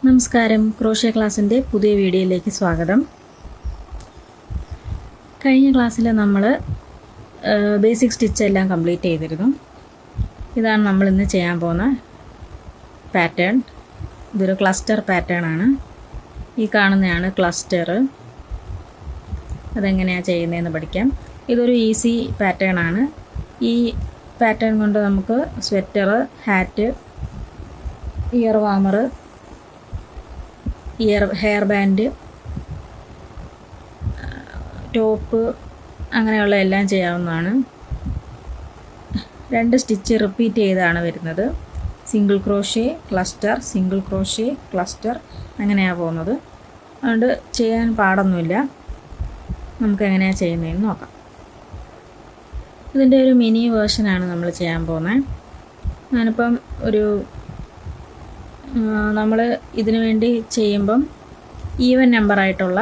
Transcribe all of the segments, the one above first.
നമസ്കാരം, ക്രോഷ്യ ക്ലാസ്സിൻ്റെ പുതിയ വീഡിയോയിലേക്ക് സ്വാഗതം. കഴിഞ്ഞ ക്ലാസ്സിൽ നമ്മൾ ബേസിക് സ്റ്റിച്ച് എല്ലാം കംപ്ലീറ്റ് ചെയ്തിരുന്നു. ഇതാണ് നമ്മൾ ഇന്ന് ചെയ്യാൻ പോകുന്ന പാറ്റേൺ. ഇതൊരു ക്ലസ്റ്റർ പാറ്റേൺ ആണ്. ഈ കാണുന്നതാണ് ക്ലസ്റ്റർ. അതെങ്ങനെയാണ് ചെയ്യുന്നതെന്ന് പഠിക്കാം. ഇതൊരു ഈസി പാറ്റേൺ ആണ്. ഈ പാറ്റേൺ കൊണ്ട് നമുക്ക് sweater, hat, year warmer, hair band, top അങ്ങനെയുള്ള എല്ലാം ചെയ്യാവുന്നതാണ്. 2 സ്റ്റിച്ച് റിപ്പീറ്റ് ചെയ്താണ് വരുന്നത്. Single crochet, cluster, single crochet, cluster അങ്ങനെയാണ് പോകുന്നത്. അതുകൊണ്ട് ചെയ്യാൻ പാടൊന്നുമില്ല. നമുക്ക് എങ്ങനെയാണ് ചെയ്യുന്നതെന്ന് നോക്കാം. ഇതിൻ്റെ ഒരു മിനി വേർഷനാണ് നമ്മൾ ചെയ്യാൻ പോകുന്നത്. ഞാനിപ്പം നമ്മൾ ഇതിനു വേണ്ടി ചെയ്യുമ്പം ഈവൻ നമ്പറായിട്ടുള്ള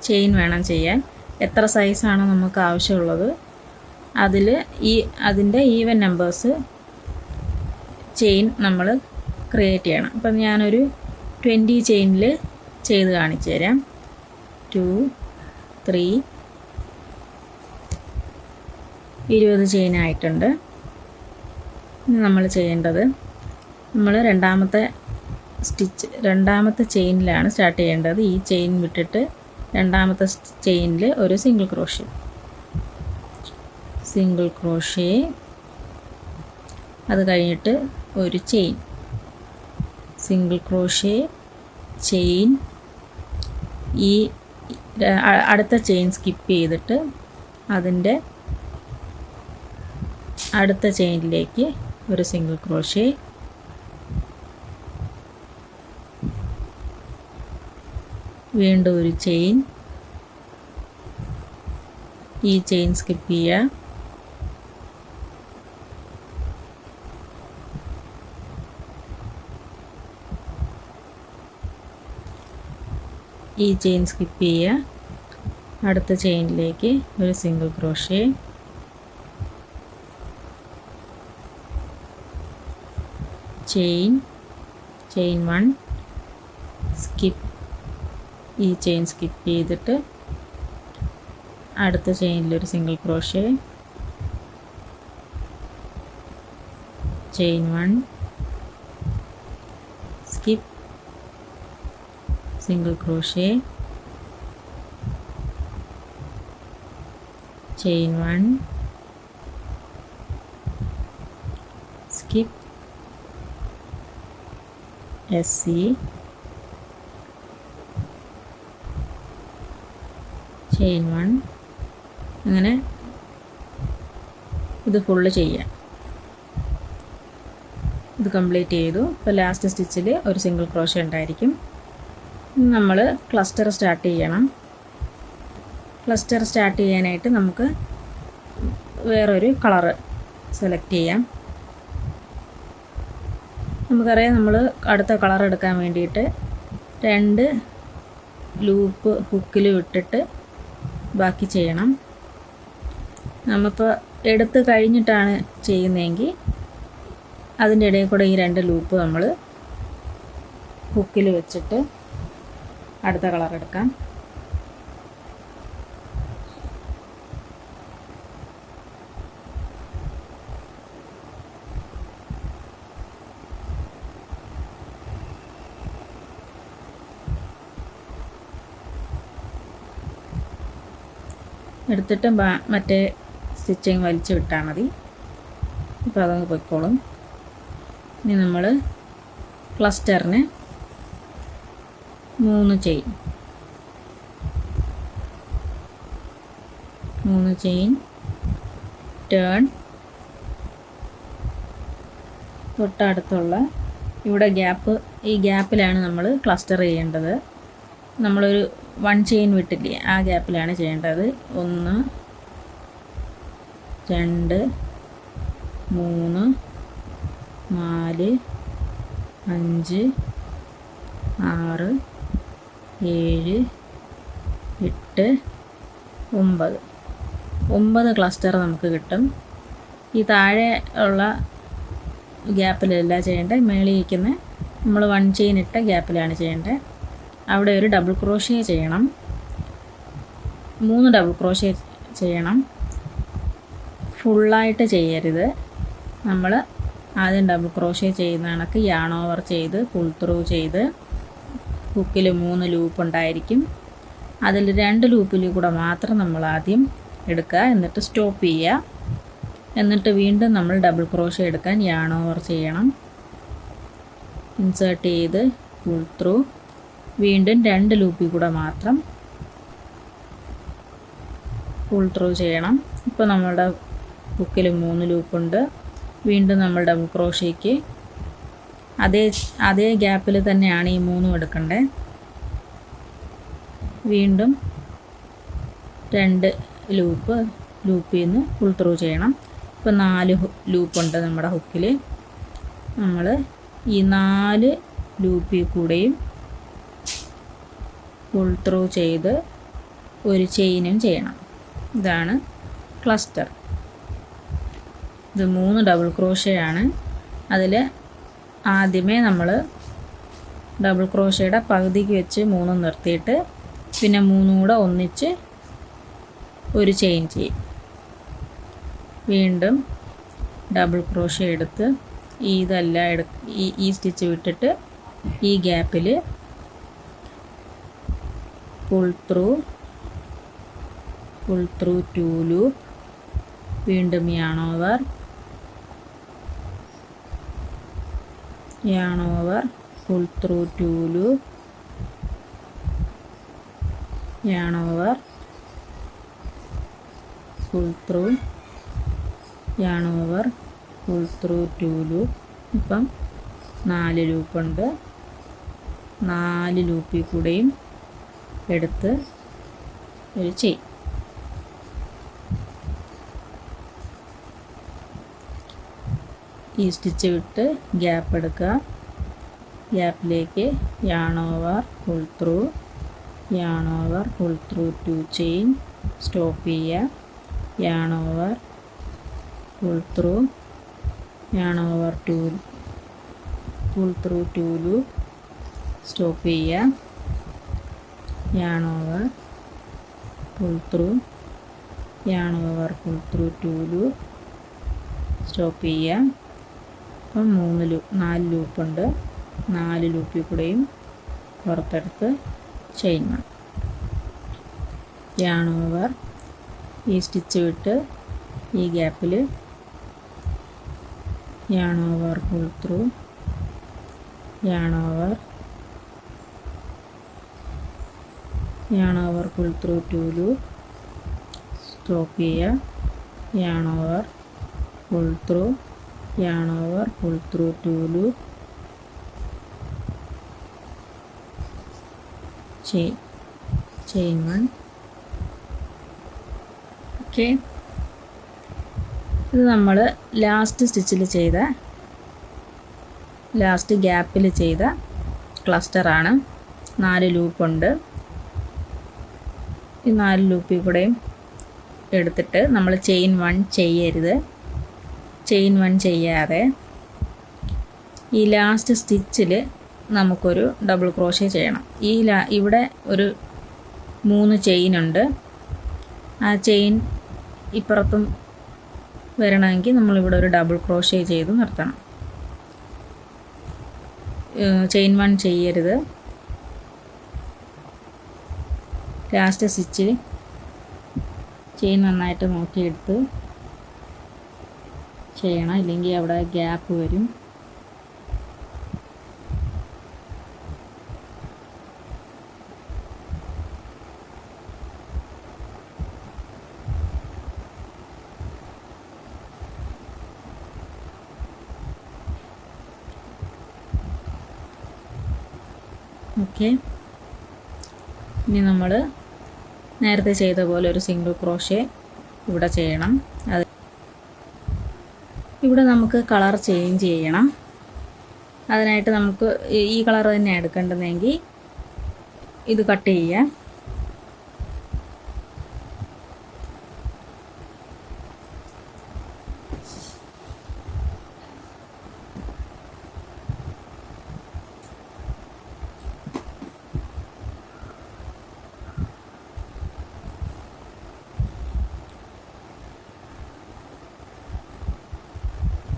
ചെയിൻ വേണം ചെയ്യാൻ. എത്ര സൈസാണ് നമുക്ക് ആവശ്യമുള്ളത് അതിൻ്റെ ഈവൻ നമ്പേഴ്സ് ചെയിൻ നമ്മൾ ക്രിയേറ്റ് ചെയ്യണം. അപ്പം ഞാനൊരു 20 ചെയിനിൽ ചെയ്ത് കാണിച്ചു തരാം. 2, 3, 20 ചെയിനായിട്ടുണ്ട്. ഇനി നമ്മൾ ചെയ്യേണ്ടത്, നമ്മൾ രണ്ടാമത്തെ ചെയിനിലാണ് സ്റ്റാർട്ട് ചെയ്യേണ്ടത്. ഈ ചെയിൻ വിട്ടിട്ട് രണ്ടാമത്തെ ചെയിനിൽ ഒരു സിംഗിൾ ക്രോഷ്യ, അത് കഴിഞ്ഞിട്ട് ഒരു ചെയിൻ, സിംഗിൾ ക്രോഷ്യ, ചെയിൻ, ഈ അടുത്ത ചെയിൻ സ്കിപ്പ് ചെയ്തിട്ട് അതിൻ്റെ അടുത്ത ചെയിനിലേക്ക് ഒരു സിംഗിൾ ക്രോഷ്യ, വീണ്ടും ഒരു ചെയിൻ, ഈ ചെയിൻ സ്കിപ്പ് ചെയ്യുക, ഈ ചെയിൻ സ്കിപ്പ് ചെയ്യുക, അടുത്ത ചെയിനിലേക്ക് ഒരു സിംഗിൾ ക്രോഷ്യ, ചെയിൻ 1, സ്കിപ്പ്, ഈ ചെയിൻ സ്കിപ്പ് ചെയ്തിട്ട് അടുത്ത ചെയിനിലൊരു single crochet, chain 1, skip, single crochet, chain 1, skip, SC, chain 1. അങ്ങനെ ഇത് ഫുള്ള് ചെയ്യാം. ഇത് കംപ്ലീറ്റ് ചെയ്തു. ഇപ്പോൾ ലാസ്റ്റ് സ്റ്റിച്ചിൽ ഒരു സിംഗിൾ ക്രോഷ്യ ഉണ്ടായിരിക്കും. നമ്മൾ ക്ലസ്റ്റർ സ്റ്റാർട്ട് ചെയ്യണം. ക്ലസ്റ്റർ സ്റ്റാർട്ട് ചെയ്യാനായിട്ട് നമുക്ക് വേറൊരു കളറ് സെലക്ട് ചെയ്യാം. നമുക്കറിയാം, നമ്മൾ അടുത്ത കളർ എടുക്കാൻ വേണ്ടിയിട്ട് 2 ലൂപ്പ് ഹുക്കിൽ വിട്ടിട്ട് ബാക്കി ചെയ്യണം. നമ്മളിപ്പോൾ എടുത്ത് കഴിഞ്ഞിട്ടാണ് ചെയ്യുന്നതെങ്കിൽ അതിൻ്റെ ഇടയിൽ കൂടെ ഈ 2 ലൂപ്പ് നമ്മൾ ഹുക്കിൽ വെച്ചിട്ട് അടുത്ത കളർ എടുക്കാം. എടുത്തിട്ട് മറ്റേ സ്റ്റിച്ചിങ് വലിച്ചു വിട്ടാൽ മതി. ഇപ്പോൾ അതങ്ങ് പൊയ്ക്കോളും. ഇനി നമ്മൾ ക്ലസ്റ്ററിന് 3 ചെയിൻ, ടേൺ, തൊട്ടടുത്തുള്ള ഇവിടെ ഗ്യാപ്പ്, ഈ ഗ്യാപ്പിലാണ് നമ്മൾ ക്ലസ്റ്റർ ചെയ്യേണ്ടത്. നമ്മളൊരു 1 ചെയിൻ വിട്ടില്ലേ, ആ ഗ്യാപ്പിലാണ് ചെയ്യേണ്ടത്. 1, 2, 3, 4, 5, 6, 7, 8, 9 ക്ലസ്റ്റർ നമുക്ക് കിട്ടും. ഈ താഴെ ഉള്ള ഗ്യാപ്പിലല്ല ചെയ്യേണ്ടത്, മേളിൽ ഇരിക്കുന്ന നമ്മൾ 1 ചെയിൻ ഇട്ട ഗ്യാപ്പിലാണ് ചെയ്യേണ്ടത്. അവിടെ ഒരു ഡബിൾ ക്രോഷ്യ ചെയ്യണം. 3 ഡബിൾ ക്രോഷ്യ ചെയ്യണം. ഫുള്ളായിട്ട് ചെയ്യരുത്. നമ്മൾ ആദ്യം ഡബിൾ ക്രോഷ്യ ചെയ്യുന്ന കണക്ക് യാൺ ഓവർ ചെയ്ത് പുൾ ത്രൂ ചെയ്ത് ഹുക്കിൽ 3 ലൂപ്പ് ഉണ്ടായിരിക്കും. അതിൽ 2 ലൂപ്പിൽ കൂടെ മാത്രം നമ്മൾ ആദ്യം എടുക്കുക. എന്നിട്ട് സ്റ്റോപ്പ് ചെയ്യുക. എന്നിട്ട് വീണ്ടും നമ്മൾ ഡബിൾ ക്രോഷ്യ എടുക്കാൻ യാൺ ഓവർ ചെയ്യണം. ഇൻസേർട്ട് ചെയ്ത് പുൾ ത്രൂ വീണ്ടും 2 ലൂപ്പിൽ കൂടെ മാത്രം പുൾ ത്രൂ ചെയ്യണം. ഇപ്പോൾ നമ്മളുടെ ഹുക്കിൽ 3 ലൂപ്പുണ്ട്. വീണ്ടും നമ്മൾ ഡബിൾ ക്രോഷ്യയ്ക്ക് അതേ ഗ്യാപ്പിൽ തന്നെയാണ് ഈ 3 എടുക്കേണ്ടത്. വീണ്ടും 2 ലൂപ്പിൽ നിന്ന് പുൾ ത്രൂ ചെയ്യണം. ഇപ്പോൾ 4 ലൂപ്പുണ്ട് നമ്മുടെ ഹുക്കിൽ. നമ്മൾ ഈ 4 ലൂപ്പിൽ കൂടെയും പുൾ ത്രൂ ചെയ്ത് ഒരു ചെയിനും ചെയ്യണം. ഇതാണ് ക്ലസ്റ്റർ. ഇത് 3 ഡബിൾ ക്രോഷ്യയാണ്. അതിൽ ആദ്യമേ നമ്മൾ ഡബിൾ ക്രോഷ്യയുടെ പകുതിക്ക് വെച്ച് 3 നിർത്തിയിട്ട് പിന്നെ 3 കൂടെ ഒന്നിച്ച് ഒരു ചെയിൻ ചെയ്യും. വീണ്ടും ഡബിൾ ക്രോഷ്യ എടുത്ത് ഇതെല്ലാം ഈ സ്റ്റിച്ച് വിട്ടിട്ട് ഈ ഗ്യാപ്പിൽ പുൾ ത്രൂ 2 ലൂപ്പ്, വീണ്ടും yarn over pull through 2 loop, yarn over pull through, yarn over pull through 2 loop. ഇപ്പം 4 ലൂപ്പുണ്ട്. 4 ലൂപ്പിൽ കൂടെയും എടുത്ത് ഒരു ചെയിൻ. ഈ സ്റ്റിച്ച് വിട്ട് ഗ്യാപ്പ് എടുക്കുക. ഗ്യാപ്പിലേക്ക് yarn over pull through, yarn over pull through 2 chain, stop ചെയ്യുക. Yarn over pull through, yarn over pull through 2 loop, stop ചെയ്യുക. Yarn over pull through, yarn over pull through 2 loop, stop ചെയ്യുക. അപ്പം 4 ലൂപ്പുണ്ട്. 4 ലൂപ്പിൽ കൂടെയും പുറത്തെടുത്ത് chain വേണം. Yarn over ഈ stitch വിട്ട് ഈ ഗ്യാപ്പിൽ yarn over pull through, yarn over pull through 2 loop, stop ചെയ്യുക. Yarn over pull through, yarn over pull through 2 loop, chain 1. Okay, ഇത് നമ്മൾ ലാസ്റ്റ് ഗ്യാപ്പിൽ ചെയ്ത ക്ലസ്റ്ററാണ്. 4 ലൂപ്പുണ്ട്. ഈ 4 ലൂപ്പിൽ കൂടെയും എടുത്തിട്ട് നമ്മൾ ചെയിൻ 1 ചെയ്യരുത്. ചെയിൻ 1 ചെയ്യാതെ ഈ ലാസ്റ്റ് സ്റ്റിച്ചിൽ നമുക്കൊരു ഡബിൾ ക്രോഷ്യ ചെയ്യണം. ഇവിടെ ഒരു 3 ചെയിനുണ്ട്. ആ ചെയിൻ ഇപ്പുറത്തും വരണമെങ്കിൽ നമ്മളിവിടെ ഒരു ഡബിൾ ക്രോഷ്യ ചെയ്ത് നിർത്തണം. ചെയിൻ 1 ചെയ്യരുത്. ലാസ്റ്റ് സ്റ്റിച്ചിൽ ചെയിൻ നന്നായിട്ട് നോക്കിയെടുത്ത് ചെയ്യണം, ഇല്ലെങ്കിൽ അവിടെ ഗ്യാപ്പ് വരും. ഓക്കെ, ഇനി നമ്മൾ നേരത്തെ ചെയ്ത പോലെ ഒരു സിംഗിൾ ക്രോഷ്യ ഇവിടെ ചെയ്യണം. ഇവിടെ നമുക്ക് കളർ ചേഞ്ച് ചെയ്യണം. അതിനായിട്ട് നമുക്ക് ഈ കളർ തന്നെ എടുക്കേണ്ടതെങ്കിൽ ഇത് കട്ട് ചെയ്യാം.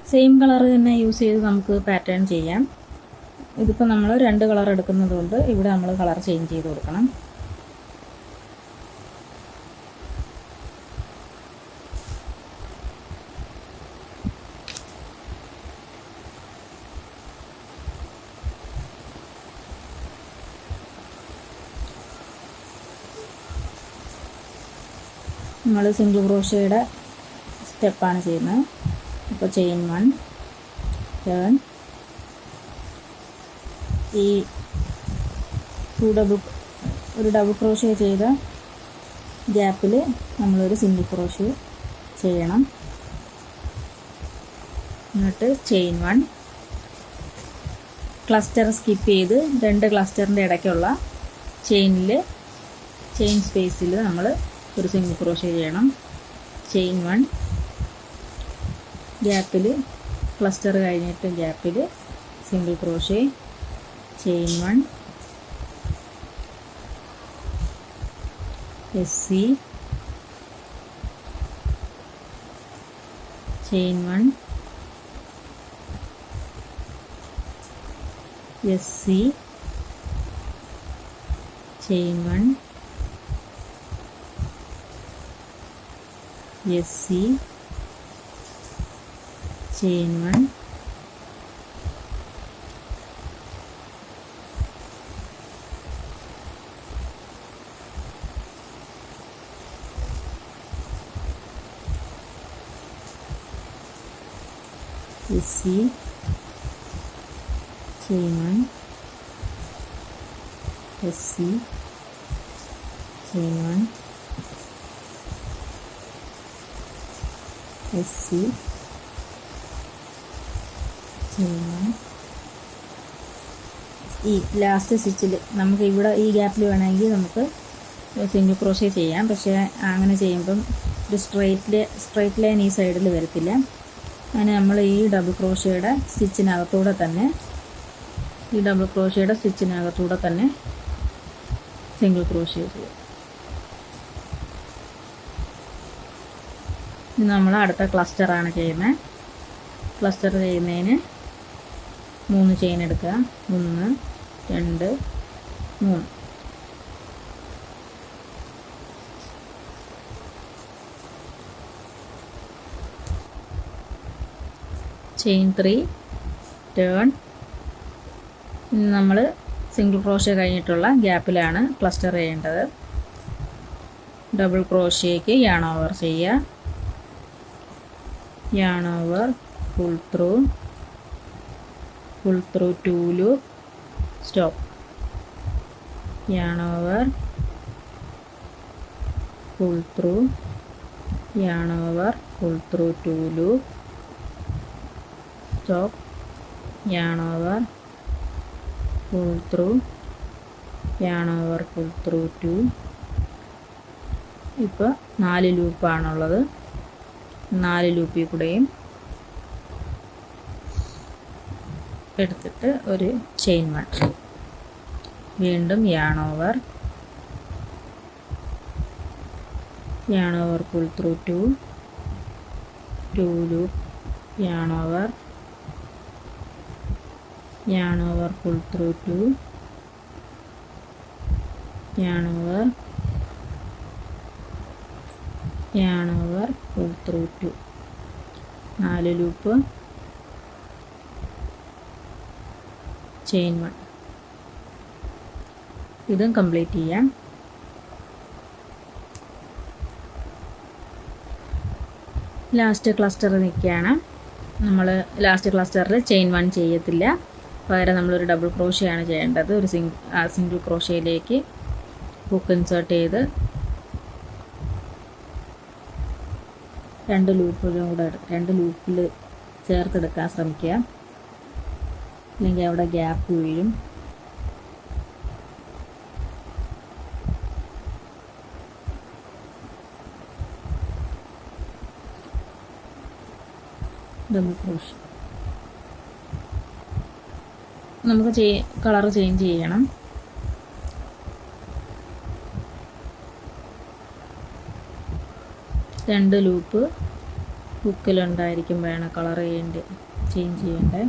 സെയിം കളർ തന്നെ യൂസ് ചെയ്ത് നമുക്ക് പാറ്റേൺ ചെയ്യാം. ഇതിപ്പോൾ നമ്മൾ 2 കളർ എടുക്കുന്നത് കൊണ്ട് ഇവിടെ നമ്മൾ കളർ ചേഞ്ച് ചെയ്ത് കൊടുക്കണം. നമ്മൾ സിംഗിൾ ക്രോഷയുടെ സ്റ്റെപ്പാണ് ചെയ്യുന്നത്. അപ്പോൾ ചെയിൻ 1, ടേൺ, ഈ ഒരു ഡബിൾ ക്രോഷേ ചെയ്ത ഗ്യാപ്പിൽ നമ്മളൊരു സിംഗിൾ ക്രോഷേ ചെയ്യണം. എന്നിട്ട് ചെയിൻ 1, ക്ലസ്റ്റർ സ്കിപ്പ് ചെയ്ത് 2 ക്ലസ്റ്ററിൻ്റെ ഇടയ്ക്കുള്ള ചെയിൻ സ്പേസിൽ നമ്മൾ ഒരു സിംഗിൾ ക്രോഷേ ചെയ്യണം. ചെയിൻ 1, ഗ്യാപ്പിൽ ക്ലസ്റ്റർ കഴിഞ്ഞിട്ട് ഗ്യാപ്പിൽ single crochet, chain 1, SC, chain 1, SC, chain 1, SC, chain 1, SC, chain 1, SC, chain 1, SC, chain 1. ഈ ലാസ്റ്റ് സ്റ്റിച്ചിൽ നമുക്ക് ഇവിടെ ഈ ഗ്യാപ്പിൽ വേണമെങ്കിൽ നമുക്ക് സിംഗിൾ ക്രോഷേ ചെയ്യാം. പക്ഷേ അങ്ങനെ ചെയ്യുമ്പം ഒരു സ്ട്രെയിറ്റ് ലൈൻ ഈ സൈഡിൽ വരത്തില്ല. അങ്ങനെ നമ്മൾ ഈ ഡബിൾ ക്രോഷയുടെ സ്റ്റിച്ചിനകത്തൂടെ തന്നെ സിംഗിൾ ക്രോഷേ ചെയ്യും. ഇനി നമ്മൾ അടുത്ത ക്ലസ്റ്ററാണ് ചെയ്യുന്നത്. ക്ലസ്റ്റർ ചെയ്യുന്നതിന് 3 ചെയിൻ എടുക്കുക. 1, 2, 3. Chain 3, turn. ഇനി നമ്മൾ സിംഗിൾ ക്രോഷേ കഴിഞ്ഞിട്ടുള്ള ഗ്യാപ്പിലാണ് ക്ലസ്റ്റർ ചെയ്യേണ്ടത്. ഡബിൾ ക്രോഷേക്ക് യാൺ ഓവർ ചെയ്യുക. Yarn over, pull through 2 loop, stop. Yarn over, pull through, yarn over, pull through 2 loop, stop. Yarn over, pull through, yarn over, pull through 2. ഇപ്പോൾ 4 ലൂപ്പാണുള്ളത്. 4 ലൂപ്പിൽ കൂടെയും എടുത്തിട്ട് ഒരു ചെയിൻ 1. വീണ്ടും yarn over, pull through 2 loop, yarn over, pull through 2, yarn over, pull through 2. 4 loop, chain 1. ഇതും complete ചെയ്യാം. Last cluster നിൽക്കുകയാണ്. നമ്മൾ ലാസ്റ്റ് ക്ലസ്റ്ററിൽ ചെയിൻ 1 ചെയ്യത്തില്ല. പകരം നമ്മളൊരു ഡബിൾ ക്രോഷേ ആണ് ചെയ്യേണ്ടത്. ഒരു സിംഗിൾ ക്രോഷേയിലേക്ക് ഹുക്ക് ഇൻസേർട്ട് ചെയ്ത് 2 ലൂപ്പിൽ ചേർത്തെടുക്കാൻ ശ്രമിക്കുക. അല്ലെങ്കിൽ അവിടെ ഗ്യാപ്പ് വീഴും. Double crochet. നമുക്ക് കളർ ചേഞ്ച് ചെയ്യണം. രണ്ട് ലൂപ്പ് ഹുക്കിലുണ്ടായിരിക്കും വേണം കളർ ചേഞ്ച് ചെയ്യേണ്ടത്.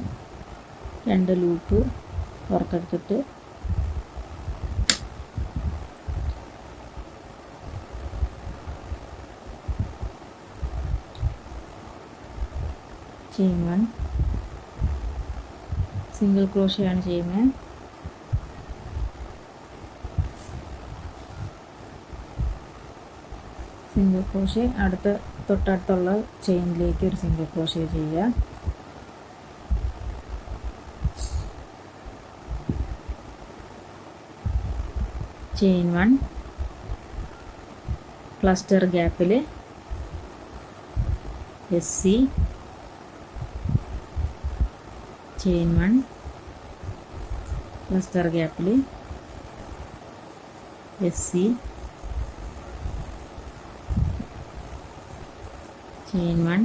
2 ലൂപ്പ് പുറത്തെടുത്തിട്ട് ചെയിൻ 1 സിംഗിൾ ക്രോഷേ ആണ് ചെയ്യുന്നത്. സിംഗിൾ ക്രോഷേ തൊട്ടടുത്തുള്ള ചെയിനിലേക്ക് ഒരു സിംഗിൾ ക്രോഷേ ചെയ്യുക. ചെയിൻ 1 ക്ലസ്റ്റർ ഗ്യാപ്പിൽ SC ചെയിൻ 1 ക്ലസ്റ്റർ ഗ്യാപ്പിൽ SC chain 1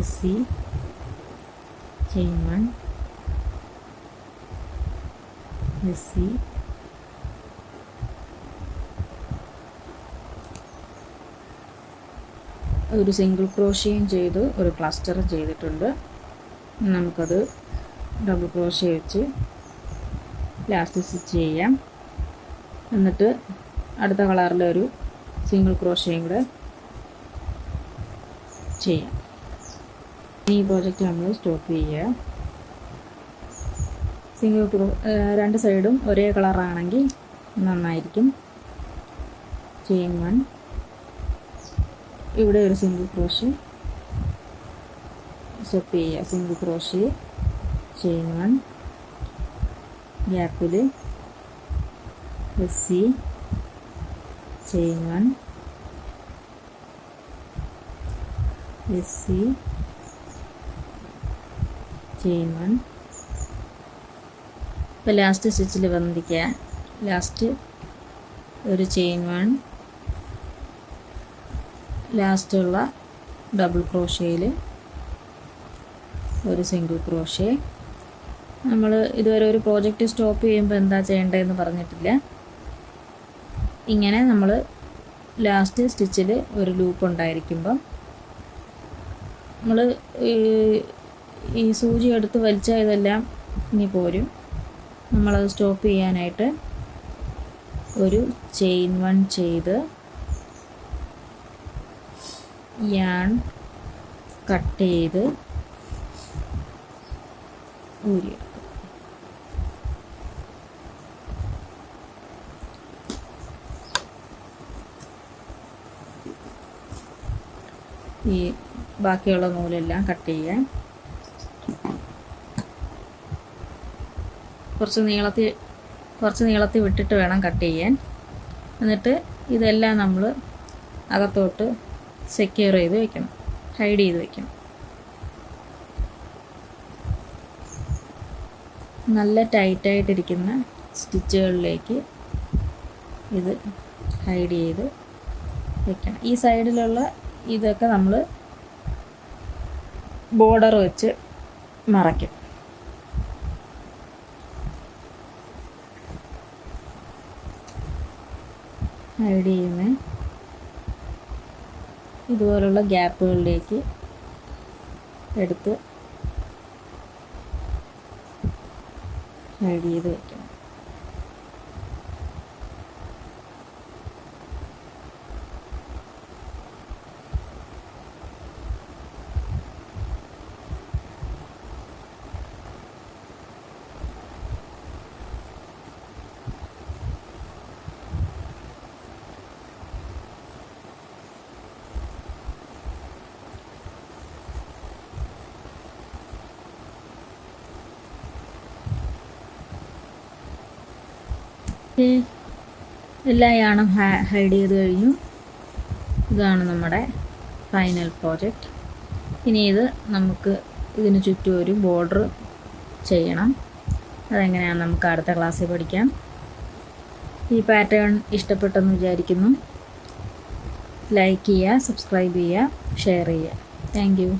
SC chain 1 SC ഒരു സിംഗിൾ ക്രോഷയും ചെയ്തു, ഒരു ക്ലസ്റ്ററും ചെയ്തിട്ടുണ്ട്. നമുക്കത് ഡബിൾ ക്രോഷേ വെച്ച് ലാസ്റ്റ് സ്റ്റിച്ച് ചെയ്യാം. എന്നിട്ട് അടുത്ത കളറിലൊരു സിംഗിൾ ക്രോഷയും കൂടെ ചെയ്യാം. ഈ പ്രോജക്റ്റ് നമ്മൾ സ്റ്റോപ്പ് ചെയ്യുക. രണ്ട് സൈഡും ഒരേ കളറാണെങ്കിൽ നന്നായിരിക്കും. ചെയിൻ 1 ഇവിടെ ഒരു സിംഗിൾ ക്രോഷേ സ്റ്റോപ്പ് ചെയ്യുക. സിംഗിൾ ക്രോഷേ ചെയിൻ 1 ഗ്യാപ്പിൽ SC ചെയിൻ 1 SC ചെയിൻ 1. ഇപ്പോൾ ലാസ്റ്റ് സ്റ്റിച്ചിൽ വന്നിരിക്കുക. ലാസ്റ്റ് ഒരു ചെയിൻ 1 ലാസ്റ്റുള്ള ഡബിൾ ക്രോഷേയിൽ ഒരു സിംഗിൾ ക്രോഷേ. നമ്മൾ ഇതുവരെ ഒരു പ്രോജക്റ്റ് സ്റ്റോപ്പ് ചെയ്യുമ്പോൾ എന്താ ചെയ്യേണ്ടതെന്ന് പറഞ്ഞിട്ടില്ല. ഇങ്ങനെ നമ്മൾ ലാസ്റ്റ് സ്റ്റിച്ചിൽ ഒരു ലൂപ്പ് ഉണ്ടായിരിക്കുമ്പം നമ്മൾ ഈ സൂചി എടുത്ത് വലിച്ചാൽ ഇതെല്ലാം ഇനി പോരും. നമ്മളത് സ്റ്റോപ്പ് ചെയ്യാനായിട്ട് ഒരു ചെയിൻ 1 ചെയ്ത് യാൺ കട്ട് ചെയ്ത് ഊരിയെടുക്കും. ഈ ബാക്കിയുള്ള നൂലെല്ലാം കട്ട് ചെയ്യാൻ കുറച്ച് നീളത്തിൽ വിട്ടിട്ട് വേണം കട്ട് ചെയ്യാൻ. എന്നിട്ട് ഇതെല്ലാം നമ്മൾ അകത്തോട്ട് സെക്യൂർ ചെയ്ത് വെക്കണം, ഹൈഡ് ചെയ്ത് വെക്കണം. നല്ല ടൈറ്റായിട്ടിരിക്കുന്ന സ്റ്റിച്ചുകളിലേക്ക് ഇത് ഹൈഡ് ചെയ്ത് വെക്കണം. ഈ സൈഡിലുള്ള ഇതൊക്കെ നമ്മൾ ബോർഡർ വെച്ച് മറയ്ക്കും. ഹൈഡ് ചെയ്യുന്ന ഇതുപോലുള്ള ഗ്യാപ്പുകളിലേക്ക് എടുത്ത് ഹൈഡ് ചെയ്ത് വയ്ക്കണം. എല്ലാ യാണും ഹൈഡ് ചെയ്ത് കഴിഞ്ഞു. ഇതാണ് നമ്മുടെ ഫൈനൽ പ്രോജക്റ്റ്. ഇനി ഇത് നമുക്ക് ഇതിന് ചുറ്റും ഒരു ബോർഡർ ചെയ്യണം. അതെങ്ങനെയാണെന്ന് നമുക്ക് അടുത്ത ക്ലാസ്സിൽ പഠിക്കാം. ഈ പാറ്റേൺ ഇഷ്ടപ്പെട്ടെന്ന് വിചാരിക്കുന്നു. ലൈക്ക് ചെയ്യുക, സബ്സ്ക്രൈബ് ചെയ്യുക, ഷെയർ ചെയ്യുക. Thank you.